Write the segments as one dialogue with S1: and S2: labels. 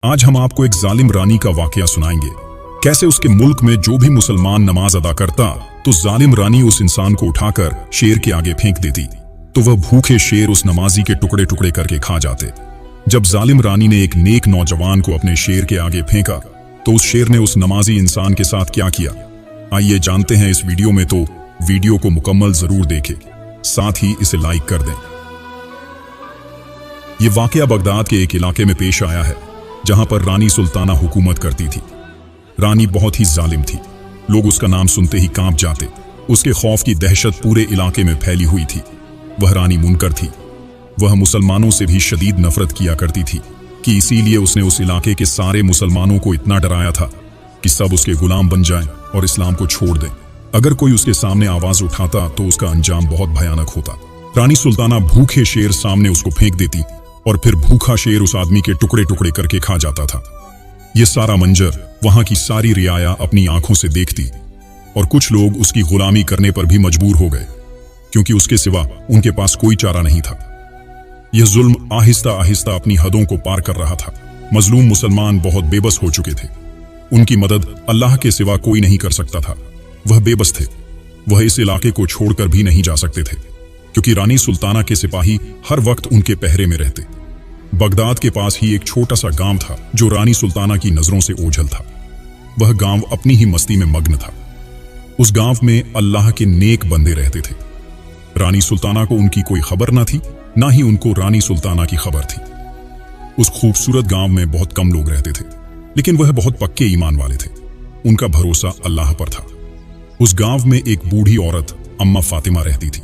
S1: आज हम आपको एक जालिम रानी का वाकया सुनाएंगे। कैसे उसके मुल्क में जो भी मुसलमान नमाज अदा करता तो जालिम रानी उस इंसान को उठाकर शेर के आगे फेंक देती तो वह भूखे शेर उस नमाजी के टुकड़े टुकड़े करके खा जाते। जब जालिम रानी ने एक नेक नौजवान को अपने शेर के आगे फेंका तो उस शेर ने उस नमाजी इंसान के साथ क्या किया, आइए जानते हैं इस वीडियो में। तो वीडियो को मुकम्मल जरूर देखें, साथ ही इसे लाइक कर दें। यह वाकया बगदाद के एक इलाके में पेश आया है जहां पर रानी सुल्ताना हुकूमत करती थी। रानी बहुत ही जालिम थी, लोग उसका नाम सुनते ही कांप जाते। उसके खौफ की दहशत पूरे इलाके में फैली हुई थी। वह रानी मुनकर थी। वह मुसलमानों से भी शदीद नफरत किया करती थी कि इसीलिए उसने उस इलाके के सारे मुसलमानों को इतना डराया था कि सब उसके गुलाम बन जाएं और इस्लाम को छोड़ दें। अगर कोई उसके सामने आवाज उठाता तो उसका अंजाम बहुत भयानक होता। रानी सुल्ताना भूखे शेर सामने उसको फेंक देती और फिर भूखा शेर उस आदमी के टुकड़े टुकड़े करके खा जाता था। यह सारा मंजर वहां की सारी रियाया अपनी आंखों से देखती और कुछ लोग उसकी गुलामी करने पर भी मजबूर हो गए क्योंकि उसके सिवा उनके पास कोई चारा नहीं था। यह जुल्म आहिस्ता आहिस्ता अपनी हदों को पार कर रहा था। मजलूम मुसलमान बहुत बेबस हो चुके थे। उनकी मदद अल्लाह के सिवा कोई नहीं कर सकता था। वह बेबस थे। वह इस इलाके को छोड़कर भी नहीं जा सकते थे क्योंकि रानी सुल्ताना के सिपाही हर वक्त उनके पहरे में रहते। बगदाद के पास ही एक छोटा सा गांव था जो रानी सुल्ताना की नजरों से ओझल था। वह गांव अपनी ही मस्ती में मग्न था। उस गांव में अल्लाह के नेक बंदे रहते थे। रानी सुल्ताना को उनकी कोई खबर न थी, ना ही उनको रानी सुल्ताना की खबर थी। उस खूबसूरत गांव में बहुत कम लोग रहते थे, लेकिन वह बहुत पक्के ईमान वाले थे। उनका भरोसा अल्लाह पर था। उस गांव में एक बूढ़ी औरत अम्मा फातिमा रहती थी।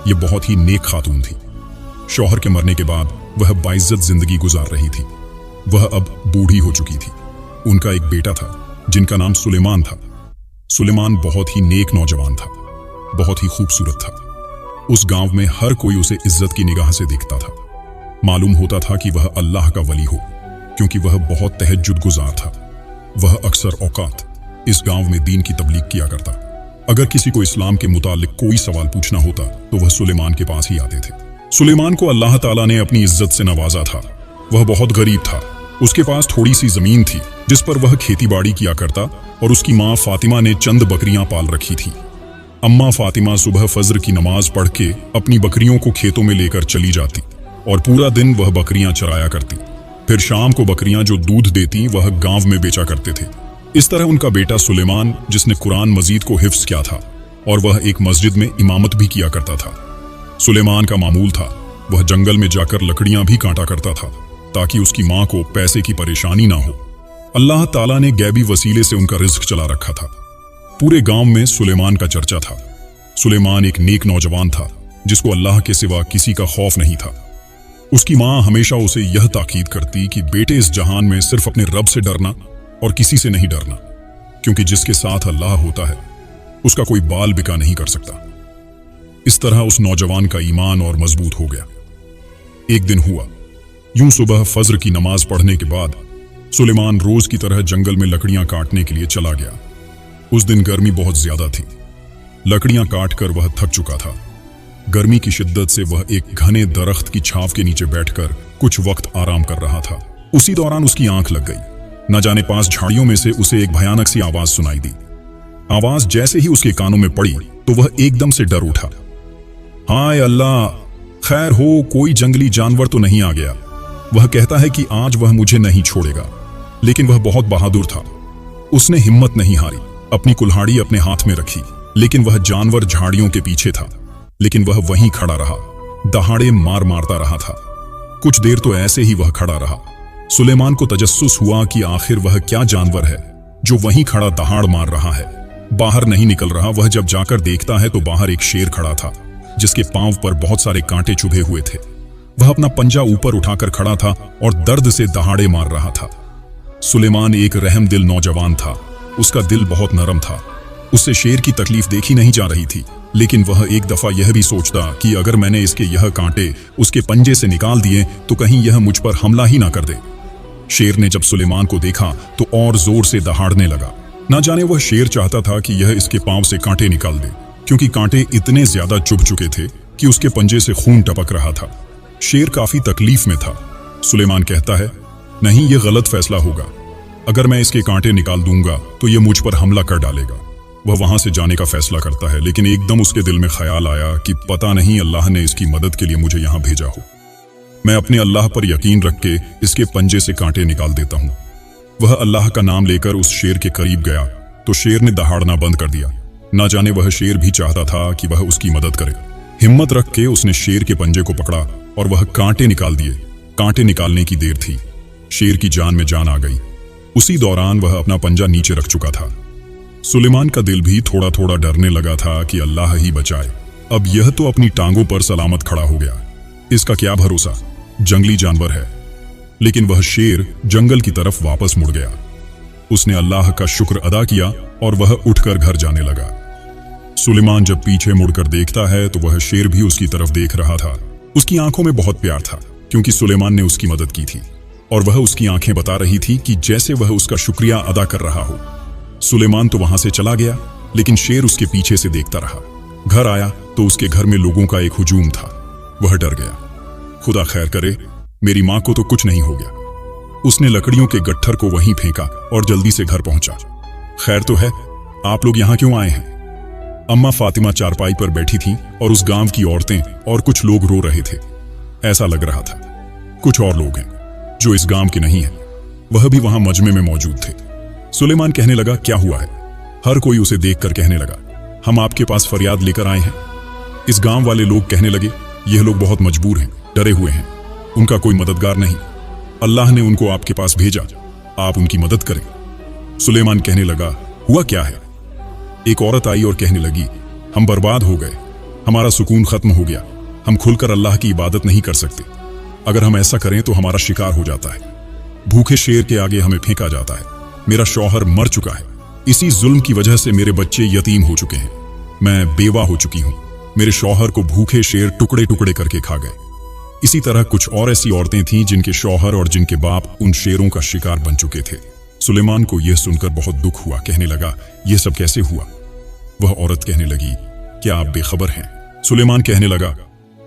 S1: यह बहुत ही नेक खातून थी। शौहर के मरने के बाद वह बाइज्जत जिंदगी गुजार रही थी। वह अब बूढ़ी हो चुकी थी। उनका एक बेटा था जिनका नाम सुलेमान था। सुलेमान बहुत ही नेक नौजवान था, बहुत ही खूबसूरत था। उस गांव में हर कोई उसे इज्जत की निगाह से देखता था। मालूम होता था कि वह अल्लाह का वली हो क्योंकि वह बहुत तहज्जुद गुजार था। वह अक्सर औकात इस गांव में दीन की तबलीग किया करता। अगर किसी को इस्लाम के मुतालिक कोई सवाल पूछना होता तो वह सुलेमान के पास ही आते थे। सुलेमान को अल्लाह ताला ने अपनी इज्जत से नवाजा था। वह बहुत गरीब था। उसके पास थोड़ी सी जमीन थी जिस पर वह खेती बाड़ी किया करता और उसकी माँ फातिमा ने चंद बकरियां पाल रखी थी। अम्मा फातिमा सुबह फजर की नमाज पढ़ के अपनी बकरियों को खेतों में लेकर चली जाती और पूरा दिन वह बकरियां चराया करती। फिर शाम को बकरियां जो दूध देती वह गांव में बेचा करते थे। इस तरह उनका बेटा सुलेमान, जिसने कुरान मजीद को हिफ्ज किया था और वह एक मस्जिद में इमामत भी किया करता था। सुलेमान का मामूल था वह जंगल में जाकर लकड़ियां भी काटा करता था ताकि उसकी मां को पैसे की परेशानी ना हो। अल्लाह ताला ने गैबी वसीले से उनका रिज्क चला रखा था। पूरे गांव में सुलेमान का चर्चा था। सुलेमान एक नेक नौजवान था जिसको अल्लाह के सिवा किसी का खौफ नहीं था। उसकी मां हमेशा उसे यह ताकीद करती कि बेटे, इस जहान में सिर्फ अपने रब से डरना और किसी से नहीं डरना, क्योंकि जिसके साथ अल्लाह होता है उसका कोई बाल बिका नहीं कर सकता। इस तरह उस नौजवान का ईमान और मजबूत हो गया। एक दिन हुआ यूं, सुबह फजर की नमाज पढ़ने के बाद सुलेमान रोज की तरह जंगल में लकड़ियां काटने के लिए चला गया। उस दिन गर्मी बहुत ज्यादा थी। लकड़ियां काटकर वह थक चुका था। गर्मी की शिद्दत से वह एक घने दरख्त की छांव के नीचे बैठकर कुछ वक्त आराम कर रहा था। उसी दौरान उसकी आंख लग गई। न जाने पास झाड़ियों में से उसे एक भयानक सी आवाज सुनाई दी। आवाज जैसे ही उसके कानों में पड़ी तो वह एकदम से डर उठा। हाय अल्लाह, खैर हो, कोई जंगली जानवर तो नहीं आ गया। वह कहता है कि आज वह मुझे नहीं छोड़ेगा। लेकिन वह बहुत बहादुर था। उसने हिम्मत नहीं हारी, अपनी कुल्हाड़ी अपने हाथ में रखी। लेकिन वह जानवर झाड़ियों के पीछे था, लेकिन वह वहीं खड़ा रहा, दहाड़े मार मारता रहा था। कुछ देर तो ऐसे ही वह खड़ा रहा। सुलेमान को तजस्सुस हुआ कि आखिर वह क्या जानवर है जो वहीं खड़ा दहाड़ मार रहा है, बाहर नहीं निकल रहा। वह जब जाकर देखता है तो बाहर एक शेर खड़ा था जिसके पांव पर बहुत सारे कांटे चुभे हुए थे। वह अपना पंजा ऊपर उठाकर खड़ा था और दर्द से दहाड़े मार रहा था। सुलेमान एक रहमदिल नौजवान था। उसका दिल बहुत नरम था। उससे शेर की तकलीफ देखी नहीं जा रही थी, लेकिन वह एक दफा यह भी सोचता कि अगर मैंने इसके यह कांटे उसके पंजे से निकाल दिए तो कहीं यह मुझ पर हमला ही ना कर दे। शेर ने जब सुलेमान को देखा तो और जोर से दहाड़ने लगा। ना जाने वह शेर चाहता था कि यह इसके पांव से कांटे निकाल दे, क्योंकि कांटे इतने ज्यादा चुभ चुके थे कि उसके पंजे से खून टपक रहा था। शेर काफी तकलीफ में था। सुलेमान कहता है, नहीं, ये गलत फैसला होगा। अगर मैं इसके कांटे निकाल दूंगा तो ये मुझ पर हमला कर डालेगा। वह वहां से जाने का फैसला करता है, लेकिन एकदम उसके दिल में ख्याल आया कि पता नहीं अल्लाह ने इसकी मदद के लिए मुझे यहां भेजा हो। मैं अपने अल्लाह पर यकीन रख के इसके पंजे से कांटे निकाल देता हूं। वह अल्लाह का नाम लेकर उस शेर के करीब गया तो शेर ने दहाड़ना बंद कर दिया। ना जाने वह शेर भी चाहता था कि वह उसकी मदद करे। हिम्मत रख के उसने शेर के पंजे को पकड़ा और वह कांटे निकाल दिए। कांटे निकालने की देर थी, शेर की जान में जान आ गई। उसी दौरान वह अपना पंजा नीचे रख चुका था। सुलेमान का दिल भी थोड़ा थोड़ा डरने लगा था कि अल्लाह ही बचाए। अब यह तो अपनी टांगों पर सलामत खड़ा हो गया, इसका क्या भरोसा, जंगली जानवर है। लेकिन वह शेर जंगल की तरफ वापस मुड़ गया। उसने अल्लाह का शुक्र अदा किया और वह उठकर घर जाने लगा। सुलेमान जब पीछे मुड़कर देखता है तो वह शेर भी उसकी तरफ देख रहा था। उसकी आंखों में बहुत प्यार था, क्योंकि सुलेमान ने उसकी मदद की थी और वह उसकी आंखें बता रही थी कि जैसे वह उसका शुक्रिया अदा कर रहा हो। सुलेमान तो वहां से चला गया, लेकिन शेर उसके पीछे से देखता रहा। घर आया तो उसके घर में लोगों का एक हुजूम था। वह डर गया। खुदा खैर करे, मेरी मां को तो कुछ नहीं हो गया। उसने लकड़ियों के गट्ठर को वहीं फेंका और जल्दी से घर पहुंचा। खैर तो है, आप लोग यहां क्यों आए हैं? अम्मा फातिमा चारपाई पर बैठी थी और उस गांव की औरतें और कुछ लोग रो रहे थे। ऐसा लग रहा था कुछ और लोग हैं जो इस गांव के नहीं हैं। वह भी वहां मजमे में मौजूद थे। सुलेमान कहने लगा, क्या हुआ है? हर कोई उसे देखकर कहने लगा, हम आपके पास फरियाद लेकर आए हैं। इस गांव वाले लोग कहने लगे, यह लोग बहुत मजबूर हैं, डरे हुए हैं, उनका कोई मददगार नहीं। अल्लाह ने उनको आपके पास भेजा, आप उनकी मदद करें। सुलेमान कहने लगा, हुआ क्या है? एक औरत आई और कहने लगी, हम बर्बाद हो गए, हमारा सुकून खत्म हो गया, हम खुलकर अल्लाह की इबादत नहीं कर सकते। अगर हम ऐसा करें तो हमारा शिकार हो जाता है, भूखे शेर के आगे हमें फेंका जाता है। मेरा शौहर मर चुका है, इसी जुल्म की वजह से मेरे बच्चे यतीम हो चुके हैं, मैं बेवा हो चुकी हूं। मेरे शौहर को भूखे शेर टुकड़े टुकड़े करके खा गए। इसी तरह कुछ और ऐसी औरतें थीं जिनके शौहर और जिनके बाप उन शेरों का शिकार बन चुके थे। सुलेमान को यह सुनकर बहुत दुख हुआ। कहने लगा, यह सब कैसे हुआ? वह औरत कहने लगी, क्या आप बेखबर हैं? सुलेमान कहने लगा,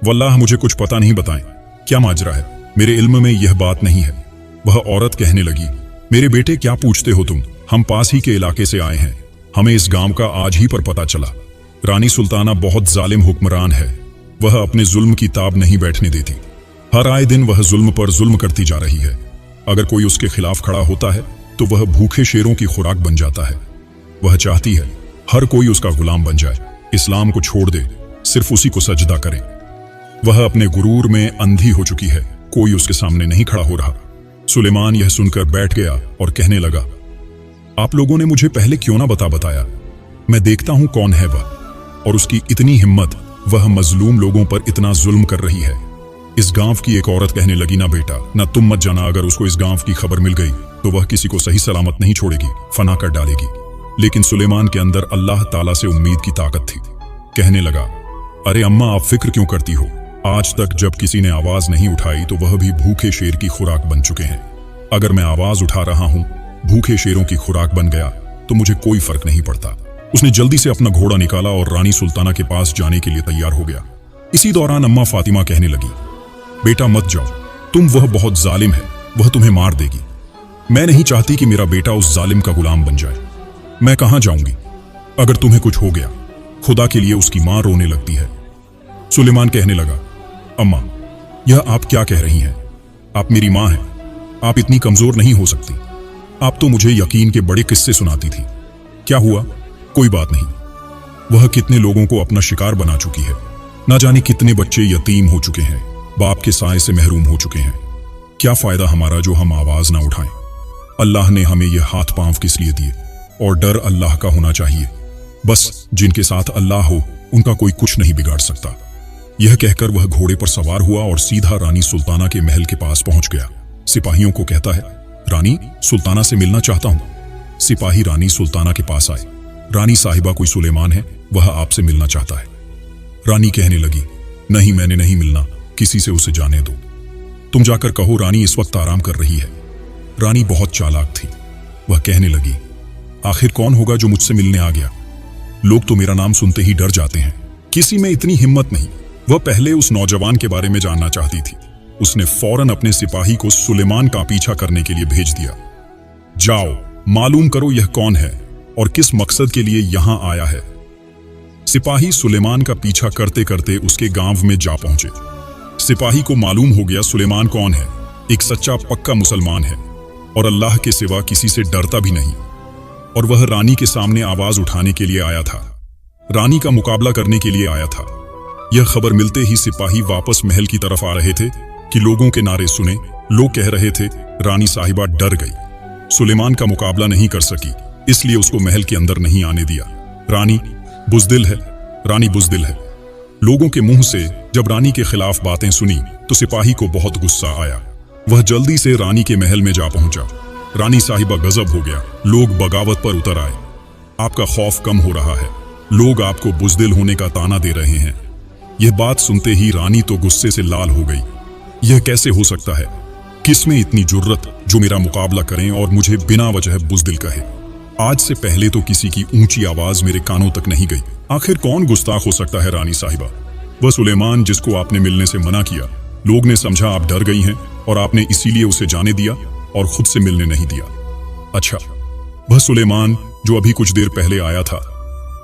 S1: वल्लाह मुझे कुछ पता नहीं, बताएं क्या माजरा है, मेरे इल्म में यह बात नहीं है। वह औरत कहने लगी, मेरे बेटे क्या पूछते हो तुम, हम पास ही के इलाके से आए हैं, हमें इस गांव का आज ही पर पता चला। रानी सुल्ताना बहुत जालिम हुक्मरान है, वह अपने जुल्म की ताब नहीं बैठने देती। हर आए दिन वह जुल्म पर जुल्म करती जा रही है। अगर कोई उसके खिलाफ खड़ा होता है तो वह भूखे शेरों की खुराक बन जाता है। वह चाहती है हर कोई उसका गुलाम बन जाए, इस्लाम को छोड़ दे, सिर्फ उसी को सजदा करे। वह अपने गुरूर में अंधी हो चुकी है, कोई उसके सामने नहीं खड़ा हो रहा। सुलेमान यह सुनकर बैठ गया और कहने लगा, आप लोगों ने मुझे पहले क्यों ना बताया? मैं देखता हूं कौन है वह, और उसकी इतनी हिम्मत, वह मजलूम लोगों पर इतना जुल्म कर रही है। इस गांव की एक औरत कहने लगी, ना बेटा, ना तुम मत जाना, अगर उसको इस गांव की खबर मिल गई तो वह किसी को सही सलामत नहीं छोड़ेगी, फना कर डालेगी। लेकिन सुलेमान के अंदर अल्लाह ताला से उम्मीद की ताकत थी। कहने लगा, अरे अम्मा, आप फिक्र क्यों करती हो? आज तक जब किसी ने आवाज नहीं उठाई तो वह भी भूखे शेर की खुराक बन चुके हैं। अगर मैं आवाज उठा रहा हूं, भूखे शेरों की खुराक बन गया तो मुझे कोई फर्क नहीं पड़ता। उसने जल्दी से अपना घोड़ा निकाला और रानी सुल्ताना के पास जाने के लिए तैयार हो गया। इसी दौरान अम्मा फातिमा कहने लगी, बेटा मत जाओ, तुम, वह बहुत जालिम है, वह तुम्हें मार देगी। मैं नहीं चाहती कि मेरा बेटा उस जालिम का गुलाम बन जाए। मैं कहां जाऊंगी? अगर तुम्हें कुछ हो गया, खुदा के लिए उसकी मां रोने लगती है। सुलेमान कहने लगा, अम्मा, यह आप क्या कह रही हैं? आप मेरी मां हैं, आप इतनी कमजोर नहीं हो सकती। आप तो मुझे यकीन के बड़े किस्से सुनाती थी। क्या हुआ? कोई बात नहीं। वह कितने लोगों को अपना शिकार बना चुकी है, ना जाने कितने बच्चे यतीम हो चुके हैं, बाप के साए से महरूम हो चुके हैं। क्या फायदा हमारा जो हम आवाज ना उठाएं? अल्लाह ने हमें यह हाथ पांव किस लिए दिए? और डर अल्लाह का होना चाहिए। बस जिनके साथ अल्लाह हो उनका कोई कुछ नहीं बिगाड़ सकता। यह कहकर वह घोड़े पर सवार हुआ और सीधा रानी सुल्ताना के महल के पास पहुंच गया। सिपाहियों को कहता है, रानी सुल्ताना से मिलना चाहता हूं। सिपाही रानी सुल्ताना के पास आए। रानी साहिबा, कोई सुलेमान है, वह आपसे मिलना चाहता है। रानी कहने लगी, नहीं, मैंने नहीं मिलना, किसी से उसे जाने दो। तुम जाकर कहो रानी इस वक्त आराम कर रही है। रानी बहुत चालाक थी। वह कहने लगी, आखिर कौन होगा जो मुझसे मिलने आ गया? लोग तो मेरा नाम सुनते ही डर जाते हैं। किसी में इतनी हिम्मत नहीं। वह पहले उस नौजवान के बारे में जानना चाहती थी। उसने फौरन अपने सिपाही को सुलेमान का पीछा करने के लिए भेज दिया। जाओ, मालूम करो यह कौन है और किस मकसद के लिए यहां आया है। सिपाही सुलेमान का पीछा करते करते उसके गांव में जा पहुंचे। सिपाही को मालूम हो गया सुलेमान कौन है, एक सच्चा पक्का मुसलमान है और अल्लाह के सिवा किसी से डरता भी नहीं, और वह रानी के सामने आवाज उठाने के लिए आया था, रानी का मुकाबला करने के लिए आया था। यह खबर मिलते ही सिपाही वापस महल की तरफ आ रहे थे कि लोगों के नारे सुने। लोग कह रहे थे, रानी साहिबा डर गई, सुलेमान का मुकाबला नहीं कर सकी, इसलिए उसको महल के अंदर नहीं आने दिया। रानी बुज़दिल है, रानी बुज़दिल है। लोगों के मुंह से जब रानी के खिलाफ बातें सुनी तो सिपाही को बहुत गुस्सा आया। वह जल्दी से रानी के महल में जा पहुंचा। रानी साहिबा गजब हो गया, लोग बगावत पर उतर आए। आपका खौफ कम हो रहा है, लोग आपको बुज़दिल होने का ताना दे रहे हैं। यह बात सुनते ही रानी तो गुस्से से लाल हो गई। यह कैसे हो सकता है? किसमें इतनी जुर्रत जो मेरा मुकाबला करें और मुझे बिना वजह बुज़दिल कहे? आज से पहले तो किसी की ऊंची आवाज मेरे कानों तक नहीं गई। आखिर कौन गुस्ताख हो सकता है रानी साहिबा? वह सुलेमान जिसको आपने मिलने से मना किया। लोग ने समझा आप डर गई हैं और आपने इसीलिए उसे जाने दिया और खुद से मिलने नहीं दिया। अच्छा, वह सुलेमान जो अभी कुछ देर पहले आया था,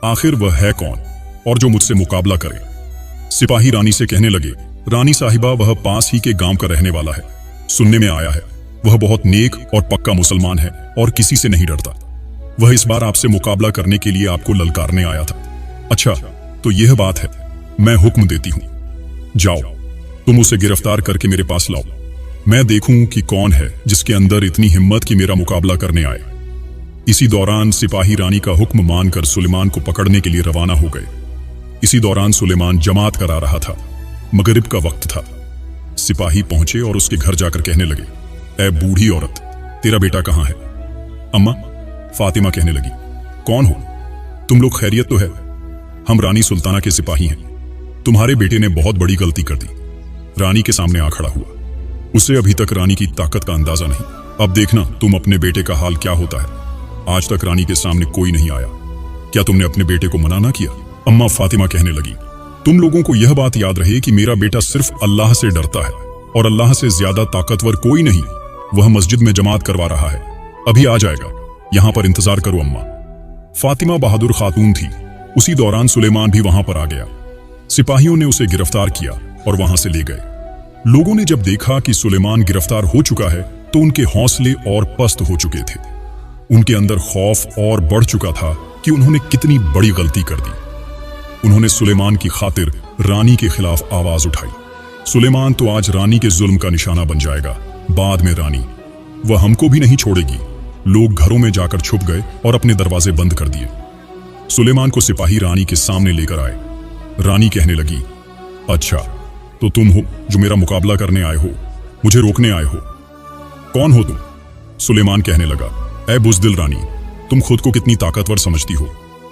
S1: आखिर वह है कौन और जो मुझसे मुकाबला करे? सिपाही रानी से कहने लगे, रानी साहिबा वह पास ही के गांव का रहने वाला है, सुनने में आया है वह बहुत नेक और पक्का मुसलमान है और किसी से नहीं डरता। वह इस बार आपसे मुकाबला करने के लिए आपको ललकारने आया था। अच्छा, तो यह बात है, मैं हुक्म देती हूं, जाओ तुम उसे गिरफ्तार करके मेरे पास लाओ। मैं देखूं कि कौन है जिसके अंदर इतनी हिम्मत कि मेरा मुकाबला करने आए। इसी दौरान सिपाही रानी का हुक्म मानकर सुलेमान को पकड़ने के लिए रवाना हो गए। इसी दौरान सुलेमान जमात करा रहा था। मगरिब का वक्त था। सिपाही पहुंचे और उसके घर जाकर कहने लगे, ऐ बूढ़ी औरत, तेरा बेटा कहां है? अम्मा, फातिमा कहने लगी, कौन हो तुम लोग? खैरियत तो है? हम रानी सुल्ताना के सिपाही हैं। तुम्हारे बेटे ने बहुत बड़ी गलती कर दी। रानी के सामने आ खड़ा हुआ। उसे अभी तक रानी की ताकत का अंदाजा नहीं। अब देखना तुम अपने बेटे का हाल क्या होता है। आज तक रानी के सामने कोई नहीं आया। क्या तुमने अपने बेटे को मना ना किया? अम्मा फातिमा कहने लगी, तुम लोगों को यह बात याद रहे कि मेरा बेटा सिर्फ अल्लाह से डरता है और अल्लाह से ज्यादा ताकतवर कोई नहीं। वह मस्जिद में जमात करवा रहा है, अभी आ जाएगा, यहां पर इंतजार करो अम्मा। फातिमा बहादुर खातून थी। उसी दौरान सुलेमान भी वहां पर आ गया। सिपाहियों ने उसे गिरफ्तार किया और वहां से ले गए। लोगों ने जब देखा कि सुलेमान गिरफ्तार हो चुका है तो उनके हौसले और पस्त हो चुके थे। उनके अंदर खौफ और बढ़ चुका था कि उन्होंने कितनी बड़ी गलती कर दी। उन्होंने सुलेमान की खातिर रानी के खिलाफ आवाज उठाई। सुलेमान तो आज रानी के जुल्म का निशाना बन जाएगा। बाद में रानी, वह हमको भी नहीं छोड़ेगी। लोग घरों में जाकर छुप गए और अपने दरवाजे बंद कर दिए। सुलेमान को सिपाही रानी के सामने लेकर आए। रानी कहने लगी, अच्छा, तो तुम हो जो मेरा मुकाबला करने आए हो, मुझे रोकने आए हो? कौन हो तुम? सुलेमान कहने लगा, ऐ बुज़दिल रानी, तुम खुद को कितनी ताकतवर समझती हो।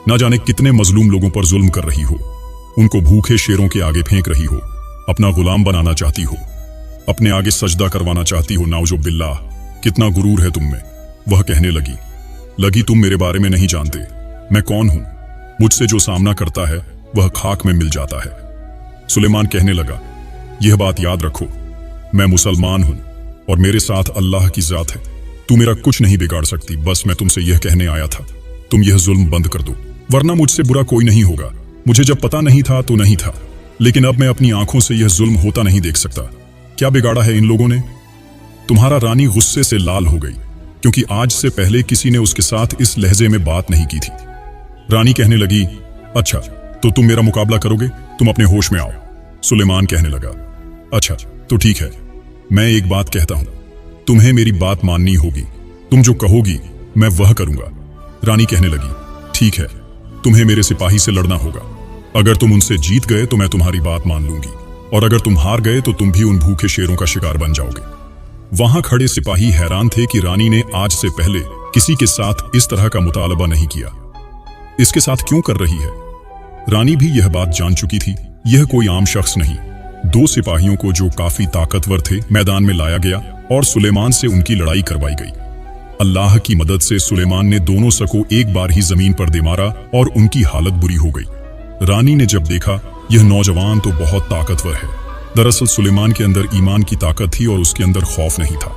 S1: ना जाने कितने मजलूम लोगों पर जुल्म कर रही हो, उनको भूखे शेरों के आगे फेंक रही हो, अपना गुलाम बनाना चाहती हो, अपने आगे सजदा करवाना चाहती हो। नाउज़ु बिल्लाह, कितना गुरूर है तुम में। वह कहने लगी तुम मेरे बारे में नहीं जानते, मैं कौन हूं। मुझसे जो सामना करता है वह खाक में मिल जाता है। सुलेमान कहने लगा, यह बात याद रखो, मैं मुसलमान हूं और मेरे साथ अल्लाह की जात है। तू मेरा कुछ नहीं बिगाड़ सकती। बस मैं तुमसे यह कहने आया था, तुम यह जुल्म बंद कर दो, वरना मुझसे बुरा कोई नहीं होगा। मुझे जब पता नहीं था तो नहीं था, लेकिन अब मैं अपनी आंखों से यह जुल्म होता नहीं देख सकता। क्या बिगाड़ा है इन लोगों ने? तुम्हारा रानी गुस्से से लाल हो गई, क्योंकि आज से पहले किसी ने उसके साथ इस लहजे में बात नहीं की थी। रानी कहने लगी, अच्छा, तो तुम मेरा मुकाबला करोगे? तुम अपने होश में आओ। सुलेमान कहने लगा, अच्छा तो ठीक है, मैं एक बात कहता हूं, तुम्हें मेरी बात माननी होगी। तुम जो कहोगी मैं वह करूंगा। रानी कहने लगी, ठीक है, तुम्हें मेरे सिपाही से लड़ना होगा। अगर तुम उनसे जीत गए तो मैं तुम्हारी बात मान लूंगी, और अगर तुम हार गए तो तुम भी उन भूखे शेरों का शिकार बन जाओगे। वहां खड़े सिपाही हैरान थे कि रानी ने आज से पहले किसी के साथ इस तरह का मुतालबा नहीं किया। इसके साथ क्यों कर रही है? रानी भी यह बात जान चुकी थी, यह कोई आम शख्स नहीं। दो सिपाहियों को जो काफी ताकतवर थे मैदान में लाया गया और सुलेमान से उनकी लड़ाई करवाई गई। अल्लाह की मदद से सुलेमान ने दोनों सको एक बार ही जमीन पर दे मारा और उनकी हालत बुरी हो गई। रानी ने जब देखा यह नौजवान तो बहुत ताकतवर है, दरअसल सुलेमान के अंदर ईमान की ताकत थी और उसके अंदर खौफ नहीं था।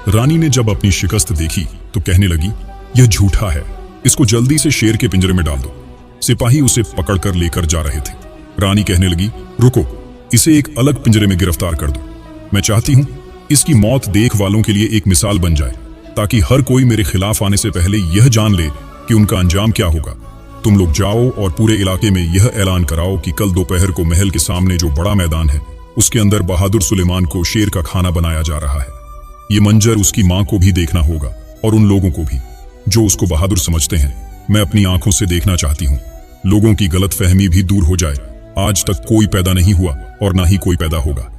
S1: रानी ने जब अपनी शिकस्त देखी तो कहने लगी, यह झूठा है, इसको जल्दी से शेर के पिंजरे में डाल दो। सिपाही उसे पकड़कर लेकर जा रहे थे। रानी कहने लगी, रुको, इसे एक अलग पिंजरे में गिरफ्तार कर दो। मैं चाहती हूं इसकी मौत देख वालों के लिए एक मिसाल बन जाए, ताकि हर कोई मेरे खिलाफ आने से पहले यह जान ले कि उनका अंजाम क्या होगा। तुम लोग जाओ और पूरे इलाके में यह ऐलान कराओ कि कल दोपहर को महल के सामने जो बड़ा मैदान है उसके अंदर बहादुर सुलेमान को शेर का खाना बनाया जा रहा है। ये मंजर उसकी मां को भी देखना होगा और उन लोगों को भी जो उसको बहादुर समझते हैं। मैं अपनी आंखों से देखना चाहती हूँ। लोगों की गलतफहमी भी दूर हो जाए। आज तक कोई पैदा नहीं हुआ और ना ही कोई पैदा होगा।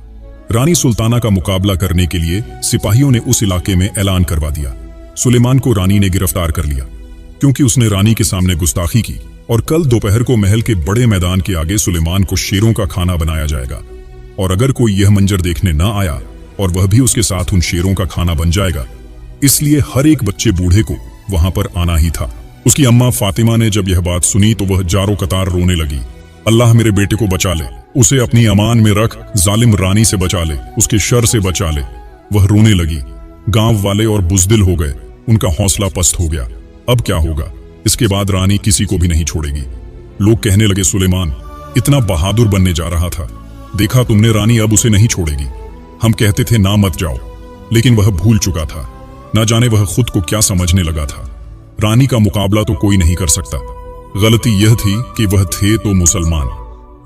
S1: रानी सुल्ताना का मुकाबला करने के लिए सिपाहियों ने उस इलाके में ऐलान करवा दिया। सुलेमान को रानी ने गिरफ्तार कर लिया क्योंकि उसने रानी के सामने गुस्ताखी की, और कल दोपहर को महल के बड़े मैदान के आगे सुलेमान को शेरों का खाना बनाया जाएगा। और अगर कोई यह मंजर देखने ना आया और वह भी उसके साथ उन शेरों का खाना बन जाएगा, इसलिए हर एक बच्चे बूढ़े को वहां पर आना ही था। उसकी अम्मा फातिमा ने जब यह बात सुनी तो वह जारो कतार रोने लगी। अल्लाह मेरे बेटे को बचा ले, उसे अपनी अमान में रख, जालिम रानी से बचा ले, उसके शर से बचा ले। वह रोने लगी। गांव वाले और बुजदिल हो गए, उनका हौसला पस्त हो गया। अब क्या होगा? इसके बाद रानी किसी को भी नहीं छोड़ेगी। लोग कहने लगे, सुलेमान इतना बहादुर बनने जा रहा था, देखा तुमने, रानी अब उसे नहीं छोड़ेगी। हम कहते थे ना मत जाओ, लेकिन वह भूल चुका था। ना जाने वह खुद को क्या समझने लगा था। रानी का मुकाबला तो कोई नहीं कर सकता। गलती यह थी कि वह थे तो मुसलमान,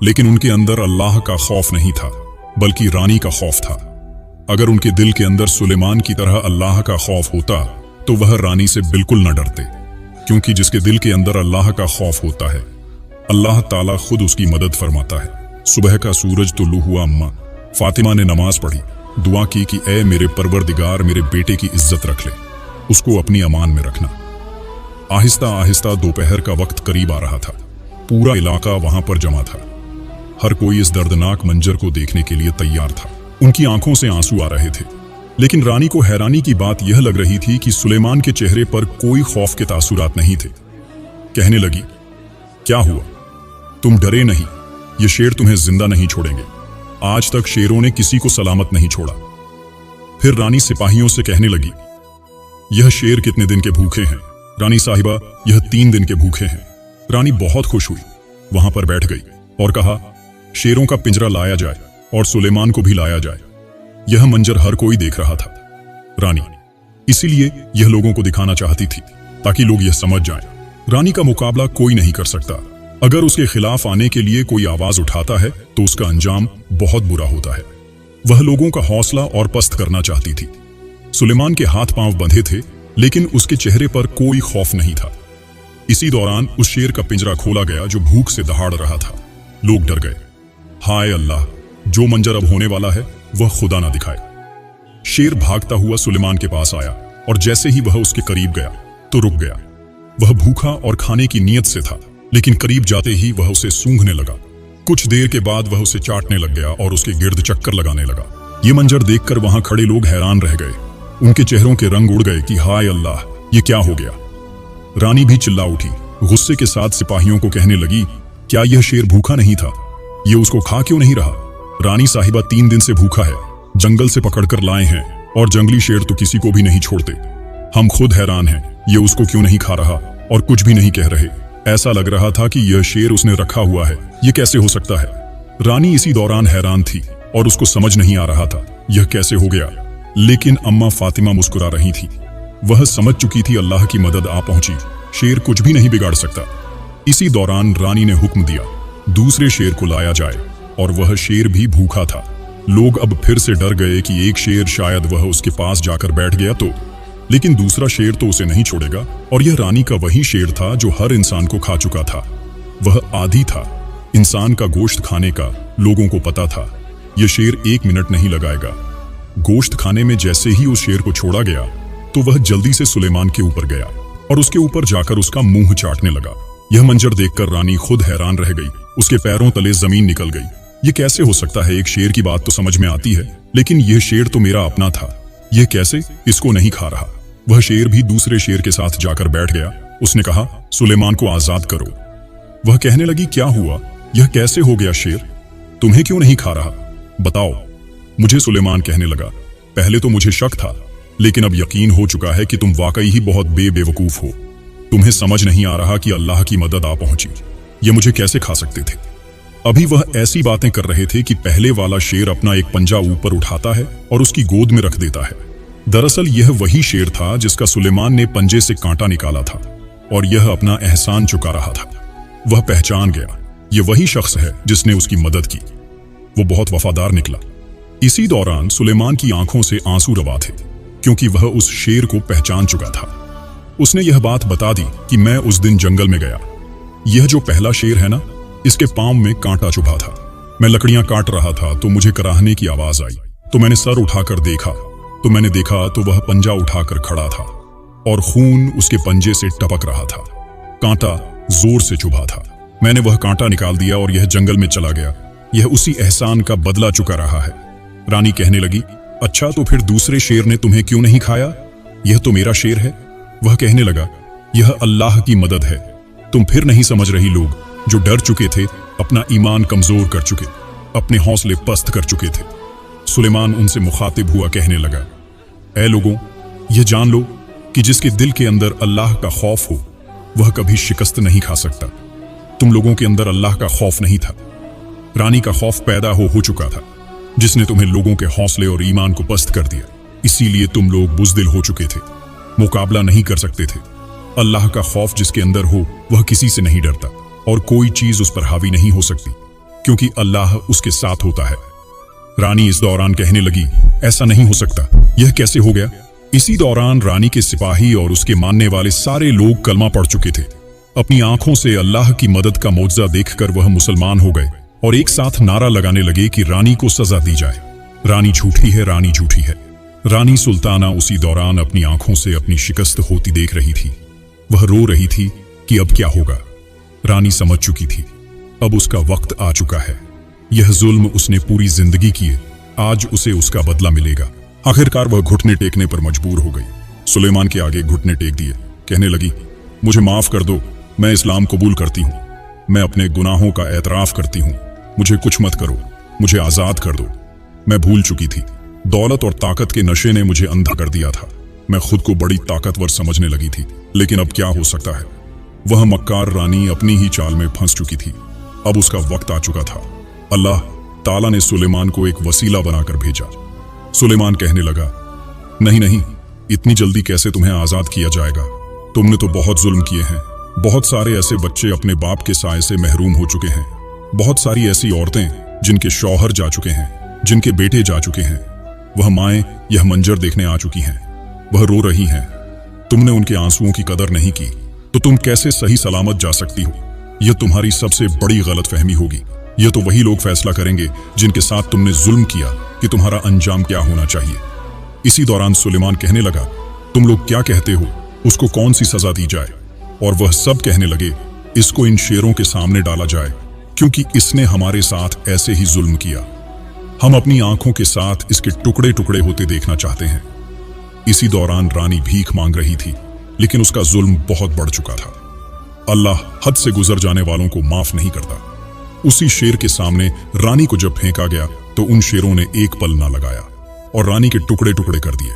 S1: लेकिन उनके अंदर अल्लाह का खौफ नहीं था, बल्कि रानी का खौफ था। अगर उनके दिल के अंदर सुलेमान की तरह अल्लाह का खौफ होता तो वह रानी से बिल्कुल न डरते, क्योंकि जिसके दिल के अंदर अल्लाह का खौफ होता है, अल्लाह ताला खुद उसकी मदद फरमाता है। सुबह का सूरज तुलू हुआ। अम्मा फातिमा ने नमाज पढ़ी, दुआ की कि ऐ मेरे परवरदिगार, मेरे बेटे की इज्जत रख ले, उसको अपनी अमान में रखना। आहिस्ता आहिस्ता दोपहर का वक्त करीब आ रहा था। पूरा इलाका वहां पर जमा था। हर कोई इस दर्दनाक मंजर को देखने के लिए तैयार था। उनकी आंखों से आंसू आ रहे थे, लेकिन रानी को हैरानी की बात यह लग रही थी कि सुलेमान के चेहरे पर कोई खौफ के तासुरात नहीं थे। कहने लगी, क्या हुआ? तुम डरे नहीं, ये शेर तुम्हें जिंदा नहीं छोड़ेंगे। आज तक शेरों ने किसी को सलामत नहीं छोड़ा। फिर रानी सिपाहियों से कहने लगी, यह शेर कितने दिन के भूखे हैं? रानी साहिबा, यह 3 दिन के भूखे हैं। रानी बहुत खुश हुई, वहां पर बैठ गई और कहा, शेरों का पिंजरा लाया जाए और सुलेमान को भी लाया जाए। यह मंजर हर कोई देख रहा था। रानी इसीलिए यह लोगों को दिखाना चाहती थी, ताकि लोग यह समझ जाएं, रानी का मुकाबला कोई नहीं कर सकता। अगर उसके खिलाफ आने के लिए कोई आवाज उठाता है तो उसका अंजाम बहुत बुरा होता है। वह लोगों का हौसला और पस्त करना चाहती थी। सुलेमान के हाथ पांव बंधे थे, लेकिन उसके चेहरे पर कोई खौफ नहीं था। इसी दौरान उस शेर का पिंजरा खोला गया जो भूख से दहाड़ रहा था। लोग डर गए। हाय अल्लाह, जो मंजर अब होने वाला है वह खुदा ना दिखाए। शेर भागता हुआ सुलेमान के पास आया और जैसे ही वह उसके करीब गया तो रुक गया। वह भूखा और खाने की नीयत से था, लेकिन करीब जाते ही वह उसे सूंघने लगा। कुछ देर के बाद वह उसे चाटने लग गया और उसके गिर्द चक्कर लगाने लगा। ये मंजर देखकर वहां खड़े लोग हैरान रह गए। उनके चेहरों के रंग उड़ गए कि हाय अल्लाह, ये क्या हो गया। रानी भी चिल्ला उठी, गुस्से के साथ सिपाहियों को कहने लगी, क्या यह शेर भूखा नहीं था? ये उसको खा क्यों नहीं रहा? रानी साहिबा 3 दिन से भूखा है, जंगल से पकड़कर लाए हैं, और जंगली शेर तो किसी को भी नहीं छोड़ते। हम खुद हैरान हैं, ये उसको क्यों नहीं खा रहा और कुछ भी नहीं कह रहे। ऐसा लग रहा था कि यह शेर उसने रखा हुआ है, ये कैसे हो सकता है? रानी इसी दौरान हैरान थी और उसको समझ नहीं आ रहा था यह कैसे हो गया। लेकिन अम्मा फातिमा मुस्कुरा रही थी। वह समझ चुकी थी अल्लाह की मदद आ पहुंची, शेर कुछ भी नहीं बिगाड़ सकता। इसी दौरान रानी ने हुक्म दिया, दूसरे शेर को लाया जाए, और वह शेर भी भूखा था। लोग अब फिर से डर गए कि एक शेर शायद वह उसके पास जाकर बैठ गया तो, लेकिन दूसरा शेर तो उसे नहीं छोड़ेगा। और यह रानी का वही शेर था जो हर इंसान को खा चुका था। वह आदी था इंसान का गोश्त खाने का। लोगों को पता था यह शेर 1 मिनट नहीं लगाएगा। गोश्त खाने में जैसे ही उस शेर को छोड़ा गया तो वह जल्दी से सुलेमान के ऊपर गया और उसके ऊपर जाकर उसका मुंह चाटने लगा। यह मंजर देखकर रानी खुद हैरान रह गई। उसके पैरों तले जमीन निकल गई। यह कैसे हो सकता है? एक शेर की बात तो समझ में आती है, लेकिन यह शेर तो मेरा अपना था। यह कैसे? इसको नहीं खा रहा। वह शेर भी दूसरे शेर के साथ जाकर बैठ गया। उसने कहा, सुलेमान को आजाद करो। वह कहने लगी, क्या हुआ? यह कैसे हो गया शेर? तुम्हें क्यों नहीं खा रहा? बताओ। मुझे सुलेमान कहने लगा, पहले तो मुझे शक था, लेकिन अब यकीन हो चुका है कि तुम वाकई ही बहुत बेवकूफ हो। तुम्हें समझ नहीं आ रहा कि अल्लाह की मदद आ पहुंची। ये मुझे कैसे खा सकते थे। अभी वह ऐसी बातें कर रहे थे कि पहले वाला शेर अपना एक पंजा ऊपर उठाता है और उसकी गोद में रख देता है। दरअसल यह वही शेर था जिसका सुलेमान ने पंजे से कांटा निकाला था और यह अपना एहसान चुका रहा था। वह पहचान गया, यह वही शख्स है जिसने उसकी मदद की। वो बहुत वफादार निकला। इसी दौरान सुलेमान की आंखों से आंसू रवा थे, क्योंकि वह उस शेर को पहचान चुका था। उसने यह बात बता दी कि मैं उस दिन जंगल में गया। यह जो पहला शेर है ना, इसके पांव में कांटा चुभा था। मैं लकड़ियां काट रहा था तो मुझे कराहने की आवाज आई, तो मैंने सर उठाकर देखा तो वह पंजा उठाकर खड़ा था और खून उसके पंजे से टपक रहा था। कांटा जोर से चुभा था। मैंने वह कांटा निकाल दिया और यह जंगल में चला गया। यह उसी एहसान का बदला चुका रहा है। रानी कहने लगी, अच्छा तो फिर दूसरे शेर ने तुम्हें क्यों नहीं खाया? यह तो मेरा शेर है। वह कहने लगा, यह अल्लाह की मदद है। तुम फिर नहीं समझ रही। लोग जो डर चुके थे, अपना ईमान कमजोर कर चुके, अपने हौसले पस्त कर चुके थे। सुलेमान उनसे मुखातिब हुआ, कहने लगा, ऐ लोगों, यह जान लो कि जिसके दिल के अंदर अल्लाह का खौफ हो वह कभी शिकस्त नहीं खा सकता। तुम लोगों के अंदर अल्लाह का खौफ नहीं था। रानी का खौफ पैदा हो चुका था, जिसने तुम्हें लोगों के हौसले और ईमान को पस्त कर दिया। इसीलिए तुम लोग बुज़दिल हो चुके थे, मुकाबला नहीं कर सकते थे। अल्लाह का खौफ जिसके अंदर हो वह किसी से नहीं डरता और कोई चीज उस पर हावी नहीं हो सकती, क्योंकि अल्लाह उसके साथ होता है। रानी इस दौरान कहने लगी, ऐसा नहीं हो सकता, यह कैसे हो गया? इसी दौरान रानी के सिपाही और उसके मानने वाले सारे लोग कलमा पढ़ चुके थे। अपनी आंखों से अल्लाह की मदद का मौजज़ा देखकर वह मुसलमान हो गए और एक साथ नारा लगाने लगे कि रानी को सजा दी जाए। रानी झूठी है, रानी झूठी है। रानी सुल्ताना उसी दौरान अपनी आंखों से अपनी शिकस्त होती देख रही थी। वह रो रही थी कि अब क्या होगा। रानी समझ चुकी थी, अब उसका वक्त आ चुका है। यह जुल्म उसने पूरी जिंदगी किए, आज उसे उसका बदला मिलेगा। आखिरकार वह घुटने टेकने पर मजबूर हो गई। सुलेमान के आगे घुटने टेक दिए, कहने लगी, मुझे माफ कर दो, मैं इस्लाम कबूल करती हूँ। मैं अपने गुनाहों का एतराफ करती हूँ। मुझे कुछ मत करो, मुझे आजाद कर दो। मैं भूल चुकी थी। दौलत और ताकत के नशे ने मुझे अंधा कर दिया था। मैं खुद को बड़ी ताकतवर समझने लगी थी, लेकिन अब क्या हो सकता है। वह मक्कार रानी अपनी ही चाल में फंस चुकी थी। अब उसका वक्त आ चुका था। अल्लाह ताला ने सुलेमान को एक वसीला बनाकर भेजा। सुलेमान कहने लगा, नहीं नहीं, इतनी जल्दी कैसे तुम्हें आजाद किया जाएगा? तुमने तो बहुत जुल्म किए हैं। बहुत सारे ऐसे बच्चे अपने बाप के साए से महरूम हो चुके हैं। बहुत सारी ऐसी औरतें जिनके शौहर जा चुके हैं, जिनके बेटे जा चुके हैं। वह माएं यह मंजर देखने आ चुकी हैं। वह रो रही हैं। तुमने उनके आंसुओं की कदर नहीं की, तो तुम कैसे सही सलामत जा सकती हो? यह तुम्हारी सबसे बड़ी गलतफहमी होगी। यह तो वही लोग फैसला करेंगे जिनके साथ तुमने जुल्म किया कि तुम्हारा अंजाम क्या होना चाहिए। इसी दौरान सुलेमान कहने लगा, तुम लोग क्या कहते हो, उसको कौन सी सजा दी जाए? और वह सब कहने लगे, इसको इन शेरों के सामने डाला जाए, क्योंकि इसने हमारे साथ ऐसे ही जुल्म किया। हम अपनी आंखों के साथ इसके टुकड़े टुकड़े होते देखना चाहते हैं। इसी दौरान रानी भीख मांग रही थी, लेकिन उसका जुल्म बहुत बढ़ चुका था। अल्लाह हद से गुजर जाने वालों को माफ नहीं करता। उसी शेर के सामने रानी को जब फेंका गया तो उन शेरों ने एक पल ना लगाया और रानी के टुकड़े टुकड़े कर दिए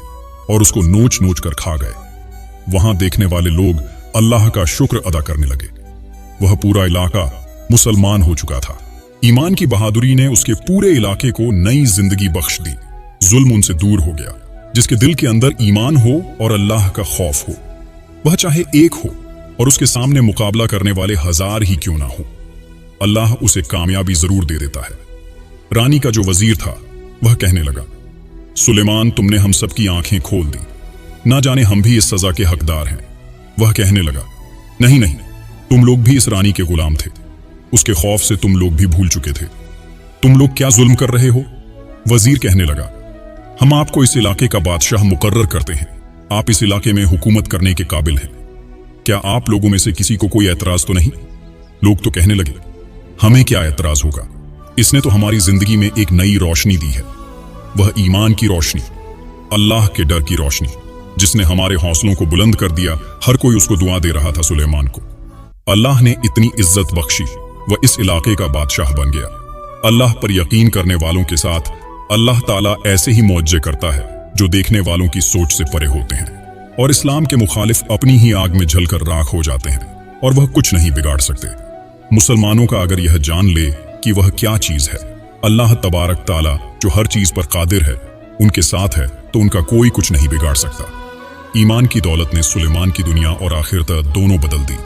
S1: और उसको नोच नोच कर खा गए। वहां देखने वाले लोग अल्लाह का शुक्र अदा करने लगे। वह पूरा इलाका मुसलमान हो चुका था। ईमान की बहादुरी ने उसके पूरे इलाके को नई जिंदगी बख्श दी। जुल्म उनसे दूर हो गया। जिसके दिल के अंदर ईमान हो और अल्लाह का खौफ हो, वह चाहे एक हो और उसके सामने मुकाबला करने वाले 1000 ही क्यों ना हो, अल्लाह उसे कामयाबी जरूर दे देता है। रानी का जो वजीर था वह कहने लगा, सुलेमान, तुमने हम सबकी आंखें खोल दी। ना जाने हम भी इस सजा के हकदार हैं। वह कहने लगा, नहीं नहीं, तुम लोग भी इस रानी के गुलाम थे। उसके खौफ से तुम लोग भी भूल चुके थे। तुम लोग क्या जुल्म कर रहे हो? वजीर कहने लगा, हम आपको इस इलाके का बादशाह मुकर्रर करते हैं। आप इस इलाके में हुकूमत करने के काबिल हैं। क्या आप लोगों में से किसी को कोई एतराज तो नहीं? लोग तो कहने लगे, हमें क्या एतराज होगा, इसने तो हमारी जिंदगी में एक नई रोशनी दी है। वह ईमान की रोशनी, अल्लाह के डर की रोशनी, जिसने हमारे हौसलों को बुलंद कर दिया। हर कोई उसको दुआ दे रहा था सुलेमान को। अल्लाह ने इतनी इज्जत बख्शी, वह इस इलाके का बादशाह बन गया। अल्लाह पर यकीन करने वालों के साथ अल्लाह ताला ऐसे ही मौजे करता है जो देखने वालों की सोच से परे होते हैं, और इस्लाम के मुखालिफ अपनी ही आग में जलकर राख हो जाते हैं और वह कुछ नहीं बिगाड़ सकते। मुसलमानों का अगर यह जान ले कि वह क्या चीज है, अल्लाह तबारक ताला जो हर चीज पर कादिर है, उनके साथ है, तो उनका कोई कुछ नहीं बिगाड़ सकता। ईमान की दौलत ने सुलेमान की दुनिया और आखिरत दोनों बदल दी।